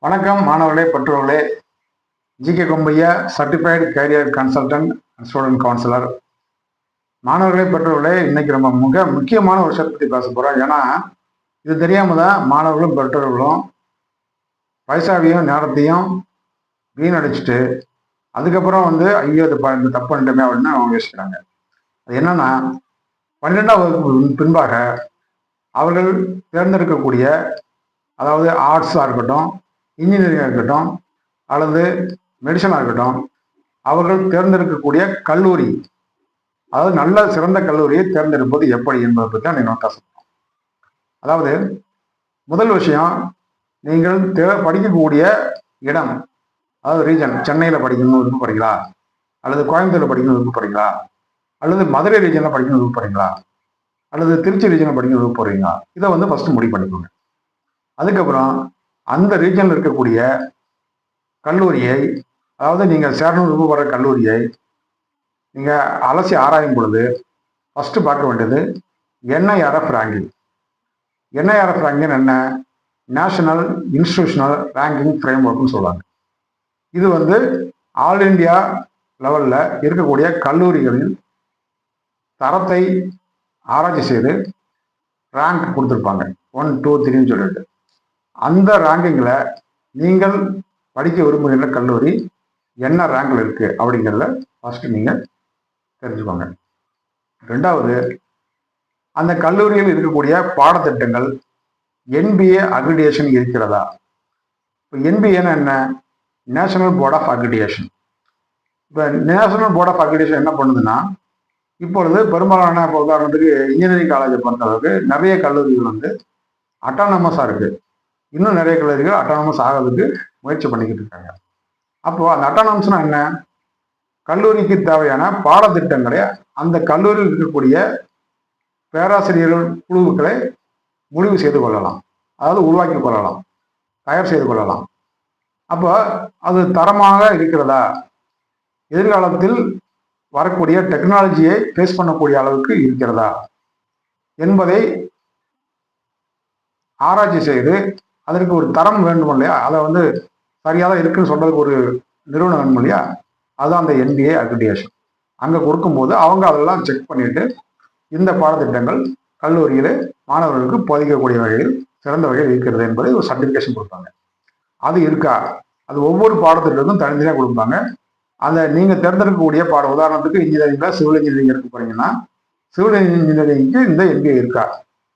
வணக்கம் மாணவர்களே, பெற்றோர்களே. GK Kombaiah certified career consultant student counsellor. மாணவர்களே, பெற்றோர்களே, இன்னைக்கு நம்ம மிக முக்கியமான ஒரு விஷயத்தை பற்றி பேச போகிறோம். ஏன்னா இது தெரியாம தான் மாணவர்களும் பெற்றோர்களும் பைசாவையும் நேரத்தையும் வீணடிச்சுட்டு அதுக்கப்புறம் ஐயோ இந்த தப்பு பண்ணிட்டோமே அப்படின்னு அவங்க யோசிக்கிறாங்க. அது என்னன்னா, 12ஆம் வகுப்பு பின்பாக அவர்கள் தேர்ந்தெடுக்கக்கூடிய, அதாவது ஆர்ட்ஸாக இருக்கட்டும், இன்ஜினியரிங்காக இருக்கட்டும், அல்லது மெடிசனாக இருக்கட்டும், அவர்கள் தேர்ந்தெடுக்கக்கூடிய கல்லூரி, அதாவது நல்ல சிறந்த கல்லூரியை தேர்ந்தெடுப்பது எப்படி என்பதை பற்றி தான் நீங்கள் பேசணும். அதாவது முதல் விஷயம், நீங்கள் படிக்கக்கூடிய இடம், அதாவது ரீஜன், சென்னையில் படிக்கணும்னு விருப்பப்படுறீங்களா, அல்லது கோயம்புத்தூரில் படிக்கணும்னு விருப்பப்படுறீங்களா, அல்லது மதுரை ரீஜனில் படிக்கணும்னு விருப்பப்படுறீங்களா, அல்லது திருச்சி ரீஜனில் படிக்கணும்னு விருப்பப்படுறீங்களா, இதை ஃபஸ்ட்டு முடிவு பண்ணிக்கோங்க. அதுக்கப்புறம் அந்த ரீஜனில் இருக்கக்கூடிய கல்லூரியை, அதாவது நீங்கள் சேரணும் விருப்பப்படுற கல்லூரியை நீங்கள் அலசி ஆராயும் பொழுது ஃபஸ்ட்டு பார்க்க வேண்டியது NIRF ரேங்கிங். NIRF ரேங்கிங் என்ன? நேஷனல் இன்ஸ்டிடியூஷனல் ரேங்கிங் ஃப்ரேம் ஒர்க்னு சொல்லுவாங்க. இது ஆல் இண்டியா லெவலில் இருக்கக்கூடிய கல்லூரிகளின் தரத்தை ஆராய்ச்சி செய்து ரேங்க் கொடுத்துருப்பாங்க, 1, 2, 3ன்னு சொல்லிட்டு. அந்த ரேங்கிங்கில் நீங்கள் படிக்க விரும்புகின்ற கல்லூரி என்ன ரேங்கில் இருக்குது அப்படிங்கிறத ஃபஸ்ட்டு நீங்கள் தெரிஞ்சுக்கோங்க. ரெண்டாவது, அந்த கல்லூரியில் இருக்கக்கூடிய பாடத்திட்டங்கள் NBA அக்ரிடேஷன் இருக்கிறதா? இப்போ NBAன்னா என்ன? National board of accreditation. இப்போ நேஷனல் போர்ட் ஆஃப் அக்ரிடேஷன் என்ன பண்ணுதுன்னா, இப்பொழுது பெரும்பாலான, இப்போ உதாரணத்துக்கு இன்ஜினியரிங் காலேஜை பொறுத்தளவுக்கு நிறைய கல்லூரிகள் அட்டானமஸாக இருக்குது. இன்னும் நிறைய கல்லூரிகள் அட்டானமஸ் ஆகிறதுக்கு முயற்சி பண்ணிக்கிட்டு இருக்காங்க. அப்போது அந்த அட்டானமஸ்னா என்ன? கல்லூரிக்கு தேவையான பாடத்திட்டங்களை அந்த கல்லூரியில் இருக்கக்கூடிய பேராசிரியர்கள் குழுக்களை முடிவு செய்து கொள்ளலாம், அதாவது உருவாக்கி கொள்ளலாம், தயார் செய்து கொள்ளலாம். அப்போ அது தரமாக இருக்கிறதா, எதிர்காலத்தில் வரக்கூடிய டெக்னாலஜியை ஃபேஸ் பண்ணக்கூடிய அளவுக்கு இருக்கிறதா என்பதை ஆராய்ச்சி செய்து அதற்கு ஒரு தரம் வேண்டும் இல்லையா, அதை சரியாக தான் இருக்குன்னு சொல்றதுக்கு ஒரு நிறுவனம் வேணும் இல்லையா, அதுதான் அந்த NBA அக்ரிடேஷன். அங்கே கொடுக்கும்போது அவங்க அதெல்லாம் செக் பண்ணிட்டு இந்த பாடத்திட்டங்கள் கல்லூரியில் மாணவர்களுக்கு போதிக்கக்கூடிய வகையில் சிறந்த வகையில் இருக்கிறது என்பதை ஒரு சர்டிஃபிகேஷன் கொடுப்பாங்க. அது இருக்கா, அது ஒவ்வொரு பாடத்திட்டத்துக்கும் தனித்தனியாக கொடுப்பாங்க. அந்த நீங்கள் தேர்ந்தெடுக்கக்கூடிய பாடம், உதாரணத்துக்கு இன்ஜினியரிங்கில் சிவில் இன்ஜினியரிங் எடுக்க போறீங்கன்னா சிவில் இன்ஜினியரிங்க்கு இந்த NBA இருக்கா,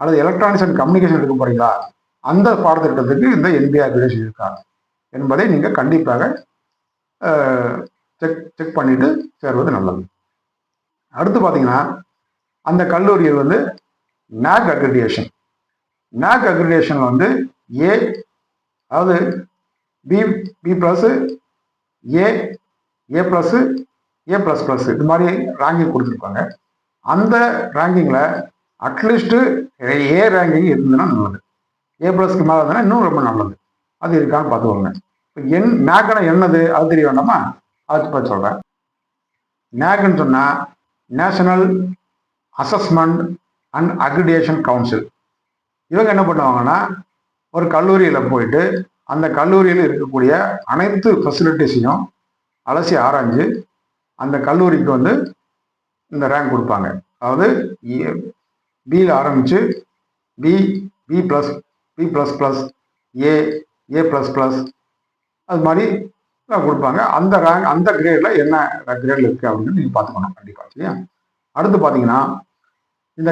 அல்லது எலக்ட்ரானிக்ஸ் அண்ட் கம்யூனிகேஷன் எடுக்க போறீங்களா, அந்த பாடத்திட்டத்துக்கு இந்த NBA அக்ரிடேஷன் இருக்கா என்பதை நீங்கள் கண்டிப்பாக செக் பண்ணிட்டு சேர்வது நல்லது. அடுத்து பார்த்தீங்கன்னா, அந்த கல்லூரியில் NAC accreditation. NAC accreditation A, அதாவது B+, A+, இது மாதிரி ரேங்கிங் கொடுத்துருப்பாங்க. அந்த ரேங்கிங்கில் அட்லீஸ்ட்டு A ரேங்கிங் இருந்ததுன்னா நல்லது, A+க்கு மேலே இருந்ததுன்னா இன்னும் ரொம்ப நல்லது. அது இருக்கான்னு பார்த்துக்கோங்க. இப்போ NACனா என்னது அது தெரிய வேண்டாமா, அது பற்றி சொல்கிறேன். NACன்னு சொன்னால் national assessment and accreditation council. இவங்க என்ன பண்ணுவாங்கன்னா, ஒரு கல்லூரியில் போயிட்டு அந்த கல்லூரியில் இருக்கக்கூடிய அனைத்து ஃபெசிலிட்டிஸையும் அலசி ஆராய்ஞ்சு அந்த கல்லூரிக்கு இந்த ரேங்க் கொடுப்பாங்க. அதாவது பியில் ஆரம்பித்து B++, A++, அது மாதிரி கொடுப்பாங்க. அந்த ரேங்க், அந்த கிரேடில் என்ன கிரேடில் இருக்குது அப்படின்னு நீங்கள் பார்த்துக்கணும் கண்டிப்பாக, சரியா? அடுத்து பார்த்தீங்கன்னா, இந்த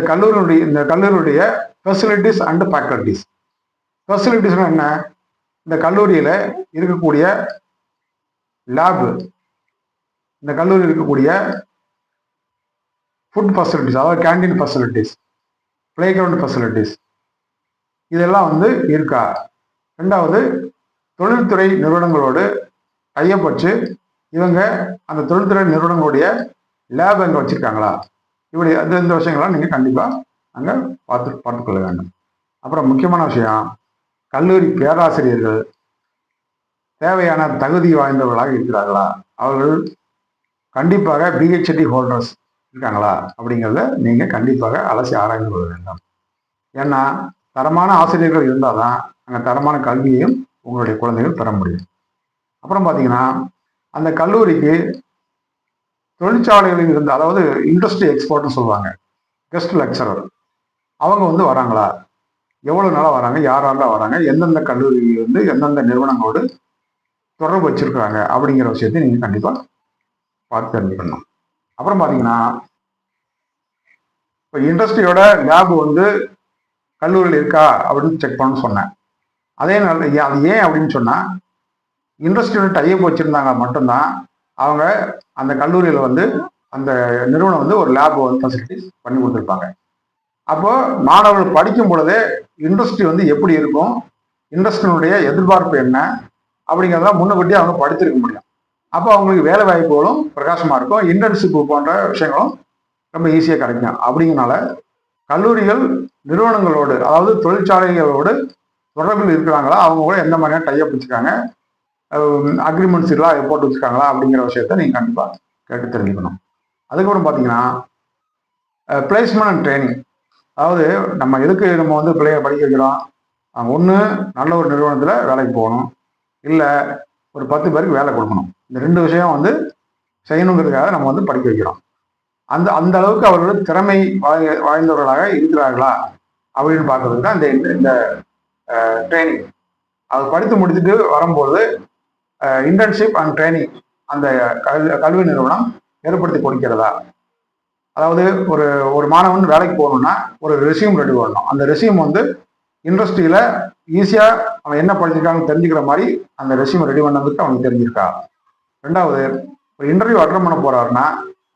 கல்லூரியுடைய ஃபெசிலிட்டிஸ் அண்ட் ஃபேக்கல்டிஸ். ஃபெசிலிட்டிஸ்னா என்ன? இந்த கல்லூரியில் இருக்கக்கூடிய லேபு, இந்த கல்லூரியில் இருக்கக்கூடிய ஃபுட் ஃபெசிலிட்டிஸ், அதாவது canteen facilities, play ground facilities, இதெல்லாம் இருக்கா? ரெண்டாவது, தொழில்துறை நிறுவனங்களோடு டைப் வச்சு இவங்க அந்த தொழில்துறை நிறுவனங்களுடைய லேப் அங்கே வச்சுருக்காங்களா, இப்படி இந்த விஷயங்கள்லாம் நீங்கள் கண்டிப்பாக அங்கே பார்த்துக்கொள்ள வேண்டும். அப்புறம் முக்கியமான விஷயம், கல்லூரி பேராசிரியர்கள் தேவையான தகுதி வாய்ந்தவர்களாக இருக்கிறார்களா, அவர்கள் கண்டிப்பாக PhD ஹோல்டர்ஸ் இருக்காங்களா அப்படிங்கிறத நீங்கள் கண்டிப்பாக அலசி ஆராய்ந்து கொள்ள வேண்டும். ஏன்னா தரமான ஆசிரியர்கள் இருந்தால் தான் அங்கே தரமான கல்வியையும் உங்களுடைய குழந்தைகள் பெற முடியும். அப்புறம் பார்த்தீங்கன்னா அந்த கல்லூரிக்கு தொழிற்சாலைகளில் இருந்து, அதாவது இண்டஸ்ட்ரி எக்ஸ்பர்ட்னு சொல்லுவாங்க, கெஸ்ட் லெக்சரர், அவங்க வந்து வராங்களா, எவ்வளவு நாளாக வராங்க, யாரெல்லாம் வராங்க, எந்தெந்த கல்லூரியில் வந்து எந்தெந்த நிறுவனங்களோடு தொடர்பு வச்சிருக்கிறாங்க அப்படிங்கிற விஷயத்தை நீங்கள் கண்டிப்பாக பார்த்து தெரிஞ்சுக்கணும். அப்புறம் பார்த்தீங்கன்னா இப்போ இண்டஸ்ட்ரியோட லேப் வந்து கல்லூரியில் இருக்கா அப்படின்னு செக் பண்ணணும்னு சொன்னேன். அதே நாள் அது ஏன் அப்படின்னு சொன்னால், இண்டஸ்ட்ரியோட டைப் வச்சுருந்தாங்க மட்டும்தான் அவங்க அந்த கல்லூரியில் வந்து அந்த நிறுவனம் வந்து ஒரு லேப் வந்து ஃபெசிலிட்டிஸ் பண்ணி கொடுத்துருப்பாங்க. அப்போ மாணவர்கள் படிக்கும் பொழுதே இண்டஸ்ட்ரி வந்து எப்படி இருக்கும், இண்டஸ்ட்ரியினுடைய எதிர்பார்ப்பு என்ன அப்படிங்கிறத முன்னக்கூட்டி அவங்க படித்திருக்க முடியும். அப்போ அவங்களுக்கு வேலை வாய்ப்புகளும் பிரகாசமாக இருக்கும், இன்டர்ன்ஷிப் போன்ற விஷயங்களும் ரொம்ப ஈஸியாக கிடைக்கும். அப்படிங்கிறனால கல்லூரிகள் நிறுவனங்களோடு, அதாவது தொழிற்சாலைகளோடு தொடர்பில் இருக்கிறாங்களா, அவங்க கூட எந்த மாதிரியான டைப் வச்சுருக்காங்க, அக்ரிமெண்ட்ஸ் எல்லாம் போட்டு வச்சுருக்காங்களா அப்படிங்கிற விஷயத்த நீங்கள் கண்டிப்பாக கேட்டு தெரிஞ்சுக்கணும். அதுக்கப்புறம் பார்த்தீங்கன்னா பிளேஸ்மெண்ட் அண்ட் ட்ரைனிங். அதாவது நம்ம எதுக்கு நம்ம வந்து பிள்ளைய படிக்க வைக்கிறோம், ஒன்று நல்ல ஒரு நிறுவனத்தில் வேலைக்கு போகணும், இல்லை ஒரு 10 பேருக்கு வேலை கொடுக்கணும். இந்த 2 விஷயம் வந்து செய்யணுங்கிறதுக்காக நம்ம வந்து படிக்க வைக்கிறோம். அந்த அளவுக்கு அவர்கள் திறமை வாய்ந்தவர்களாக இருக்கிறார்களா அப்படின்னு பார்க்கறதுக்கு தான் இந்த ட்ரைனிங். அது படித்து முடிச்சுட்டு வரும்போது இன்டர்ன்ஷிப் அண்ட் ட்ரைனிங் அந்த கல்வி நிறுவனம் ஏற்படுத்தி கொடுக்கிறதா. அதாவது ஒரு ஒரு மாணவன் வேலைக்கு போகணும்னா ஒரு ரெசியூம் ரெடி பண்ணணும். அந்த ரெசியூம் வந்து இண்டஸ்ட்ரியில ஈஸியாக அவன் என்ன படிச்சிருக்கான்னு தெரிஞ்சுக்கிற மாதிரி அந்த ரெசியூம் ரெடி பண்ணதுக்கு அவனுக்கு தெரிஞ்சிருக்கா. ரெண்டாவது, ஒரு இன்டர்வியூ அட்டன் பண்ண போறாருன்னா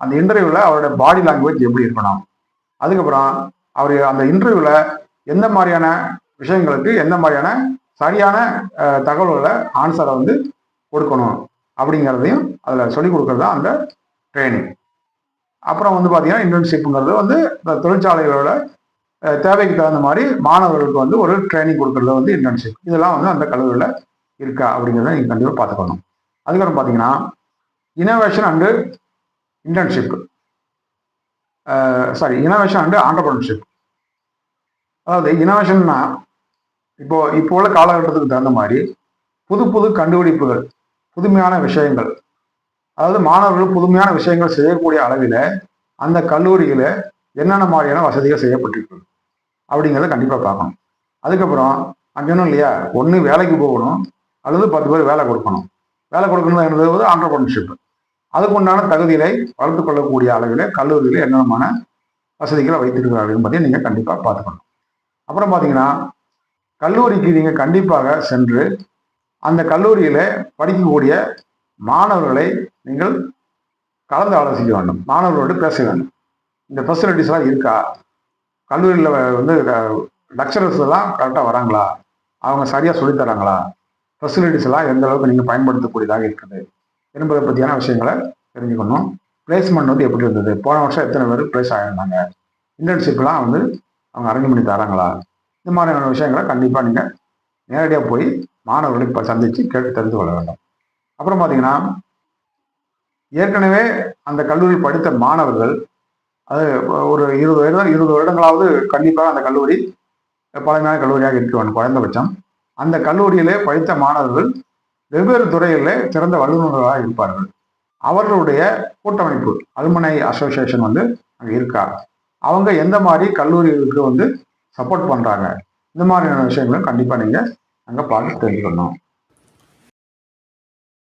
அந்த இன்டர்வியூவில் அவரோட பாடி லாங்குவேஜ் எப்படி இருக்கணும். அதுக்கப்புறம் அவர் அந்த இன்டர்வியூவில் எந்த மாதிரியான விஷயங்களுக்கு எந்த மாதிரியான சரியான தகவல்களை ஆன்சரை வந்து கொடுக்கணும் அப்படிங்கிறதையும் அதில் சொல்லிக் கொடுக்கறது தான் அந்த ட்ரைனிங். அப்புறம் வந்து பார்த்தீங்கன்னா இன்டர்ன்ஷிப்புங்கிறது வந்து இந்த தொழிற்சாலைகளோட தேவைக்கு தகுந்த மாதிரி மாணவர்களுக்கு வந்து ஒரு ட்ரைனிங் கொடுக்கறது வந்து இன்டர்ன்ஷிப். இதெல்லாம் வந்து அந்த கல்லூரியில் இருக்கா அப்படிங்கிறத நீங்கள் கண்டிப்பாக பார்த்துக்கணும். அதுக்கப்புறம் பார்த்தீங்கன்னா innovation and internship, innovation and entrepreneurship. அதாவது இனோவேஷன்னா இப்போ உள்ள காலகட்டத்துக்கு தகுந்த மாதிரி புது புது கண்டுபிடிப்புகள், புதுமையான விஷயங்கள், அதாவது மாணவர்கள் புதுமையான விஷயங்கள் செய்யக்கூடிய அளவில் அந்த கல்லூரியில் என்னென்ன மாதிரியான வசதிகள் செய்யப்பட்டிருக்கு அப்படிங்கிறத கண்டிப்பாக பார்க்கணும். அதுக்கப்புறம் அங்கேனும் இல்லையா, ஒன்று வேலைக்கு போகணும் அல்லது 10 பேர் வேலை கொடுக்கணும். வேலை கொடுக்கணும் என்பது ஆண்டர்பிரினர்ஷிப். அதுக்கு உண்டான தகுதிகளை வளர்த்து கொள்ளக்கூடிய அளவில் கல்லூரியில் என்னென்னமான வசதிகளை வைத்திருக்கிறார்கள் பற்றி நீங்கள் கண்டிப்பாக பார்த்துக்கணும். அப்புறம் பார்த்தீங்கன்னா கல்லூரிக்கு நீங்கள் கண்டிப்பாக சென்று அந்த கல்லூரியில் படிக்கக்கூடிய மாணவர்களை நீங்கள் கலந்து ஆலோசிக்க வேண்டும், மாணவர்களோடு பேச வேண்டும். இந்த ஃபெசிலிட்டிஸ்லாம் இருக்கா, கல்லூரியில் வந்து லெக்சரர்ஸ் எல்லாம் கரெக்டாக வராங்களா, அவங்க சரியாக சொல்லித்தராங்களா, ஃபெசிலிட்டிஸ் எல்லாம் எந்த அளவுக்கு நீங்கள் பயன்படுத்தக்கூடியதாக இருக்குது என்பதை பற்றியான விஷயங்களை தெரிஞ்சுக்கணும். பிளேஸ்மெண்ட் வந்து எப்படி இருந்தது, போன வருஷம் எத்தனை பேர் பிளேஸ் ஆகியிருந்தாங்க, இன்டர்ன்ஷிப்லாம் வந்து அவங்க அரேஞ்ச் பண்ணி தராங்களா, இந்த மாதிரியான விஷயங்களை கண்டிப்பாக நீங்கள் நேரடியாக போய் மாணவர்களை இப்போ சந்தித்து கேட்டு தெரிந்து கொள்ள வேண்டும். அப்புறம் பார்த்தீங்கன்னா ஏற்கனவே அந்த கல்லூரியில் படித்த மாணவர்கள், அது ஒரு 20 வருடங்களாவது கண்டிப்பாக அந்த கல்லூரி பழமையான கல்லூரியாக இருக்க வேண்டும் குறைந்தபட்சம். அந்த கல்லூரியிலே படித்த மாணவர்கள் வெவ்வேறு துறைகளிலே சிறந்த வல்லுநர்களாக இருப்பார்கள். அவர்களுடைய கூட்டமைப்பு அலுமினை அசோசியேஷன் வந்து அங்கே இருக்கா, அவங்க எந்த மாதிரி கல்லூரிகளுக்கு வந்து சப்போர்ட் பண்ணுறாங்க, இந்த மாதிரியான விஷயங்களும் கண்டிப்பாக நீங்கள் அங்கே பார்த்து தெரிஞ்சுக்கணும்.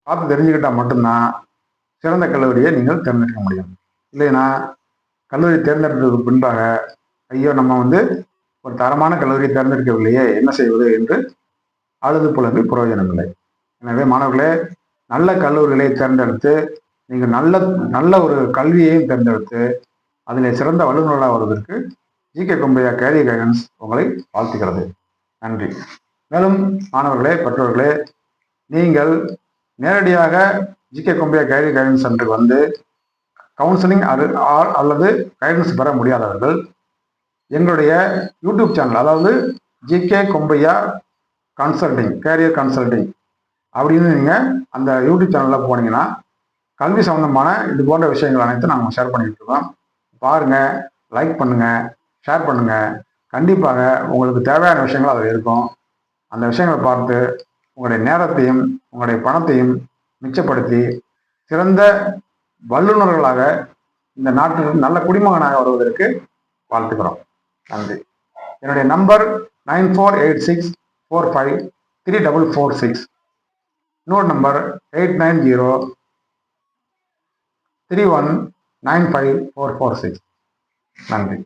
பார்த்து தெரிஞ்சுக்கிட்டால் மட்டும்தான் சிறந்த கல்லூரியை நீங்கள் தேர்ந்தெடுக்க முடியும். இல்லைன்னா கல்லூரி தேர்ந்தெடுத்ததுக்கு பின்பாக ஐயோ நம்ம வந்து ஒரு தரமான கல்லூரியை தேர்ந்தெடுக்கவில்லையே, என்ன செய்வது என்று அழுது புலம்பி பிரயோஜனம் இல்லை. எனவே மாணவர்களே, நல்ல கல்லூரிகளை தேர்ந்தெடுத்து நீங்கள் நல்ல ஒரு கல்வியையும் தேர்ந்தெடுத்து அதில் சிறந்த வல்லுநர்களாக வருவதற்கு ஜிகே கொம்பையா கேரியர் கைடன்ஸ் உங்களை வாழ்த்துகிறது. நன்றி. மேலும் மாணவர்களே, பெற்றோர்களே, நீங்கள் நேரடியாக ஜிகே கொம்பையா கேரியர் கைடன்ஸ் சென்டருக்கு வந்து கவுன்சிலிங் அல்லது கைடன்ஸ் பெற முடியாதவர்கள் எங்களுடைய யூடியூப் சேனல், அதாவது GK Kombaiah consulting, career consulting அப்படின்னு நீங்கள் அந்த யூடியூப் சேனலில் போனீங்கன்னா கல்வி சம்மந்தமான இது போன்ற விஷயங்கள் அனைத்தும் நாங்கள் ஷேர் பண்ணிக்கிட்டு இருக்கோம். பாருங்கள், லைக் பண்ணுங்கள், ஷேர் பண்ணுங்கள். கண்டிப்பாக உங்களுக்கு தேவையான விஷயங்கள் அதில் இருக்கும். அந்த விஷயங்களை பார்த்து உங்களுடைய நேரத்தையும் உங்களுடைய பணத்தையும் மிச்சப்படுத்தி சிறந்த வல்லுநர்களாக இந்த நாட்டில் நல்ல குடிமகனாக வருவதற்கு வாழ்த்துக்கிறோம். நன்றி. என்னுடைய நம்பர் 9486453446. இன்னொரு நம்பர் 8903195446. நன்றி.